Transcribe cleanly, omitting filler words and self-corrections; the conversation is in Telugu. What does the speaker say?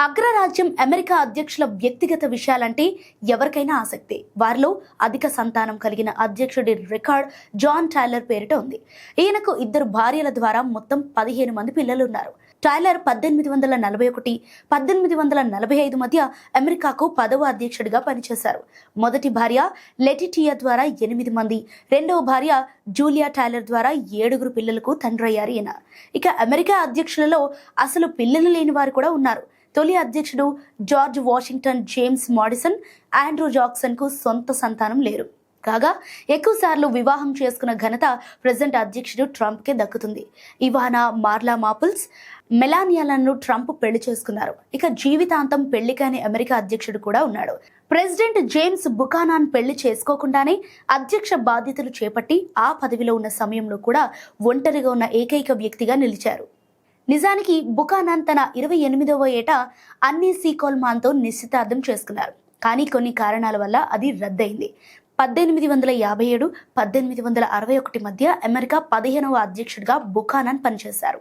అగ్రరాజ్యం అమెరికా అధ్యక్షుల వ్యక్తిగత విషయాలంటే ఎవరికైనా ఆసక్తి. వారిలో అధిక సంతానం కలిగిన అధ్యక్షుడి రికార్డ్ జాన్ టైలర్ పేరిట ఉంది. ఈయనకు 2 భార్యల ద్వారా మొత్తం 15 మంది పిల్లలున్నారు. టైలర్ 1841, 1845 మధ్య అమెరికాకు 10వ అధ్యక్షుడిగా పనిచేశారు. మొదటి భార్య లెటిటియా ద్వారా 8 మంది, రెండవ భార్య జూలియా టైలర్ ద్వారా 7 పిల్లలకు తండ్రయ్యారు ఈయన. ఇక అమెరికా అధ్యక్షులలో అసలు పిల్లలు లేని వారు కూడా ఉన్నారు. తొలి అధ్యక్షుడు George Washington James Madison Andrew Jackson కు సొంత సంతానం లేరు. కాగా ఎక్కువ సార్లు వివాహం చేసుకున్న ఘనత ప్రెసిడెంట్ అధ్యక్షుడు ట్రంప్ కే దక్కుతుంది. ఇవానా, మార్లా మాపుల్స్, మెలానియాలను ట్రంప్ పెళ్లి చేసుకున్నారు. ఇక జీవితాంతం పెళ్లి కాని అమెరికా అధ్యక్షుడు కూడా ఉన్నాడు. ప్రెసిడెంట్ జేమ్స్ బుకానాన్ పెళ్లి చేసుకోకుండానే అధ్యక్ష బాధ్యతలు చేపట్టి ఆ పదవిలో ఉన్న సమయంలో కూడా ఒంటరిగా ఉన్న ఏకైక వ్యక్తిగా నిలిచారు. నిజానికి బుకానాన్ తన 28వ ఏట అన్నీ సీకోల్మాన్తో నిశ్చితార్థం చేసుకున్నారు. కానీ కొన్ని కారణాల వల్ల అది రద్దయింది. 1857, 1861 మధ్య అమెరికా 15వ అధ్యక్షుడిగా బుకానాన్ పనిచేశారు.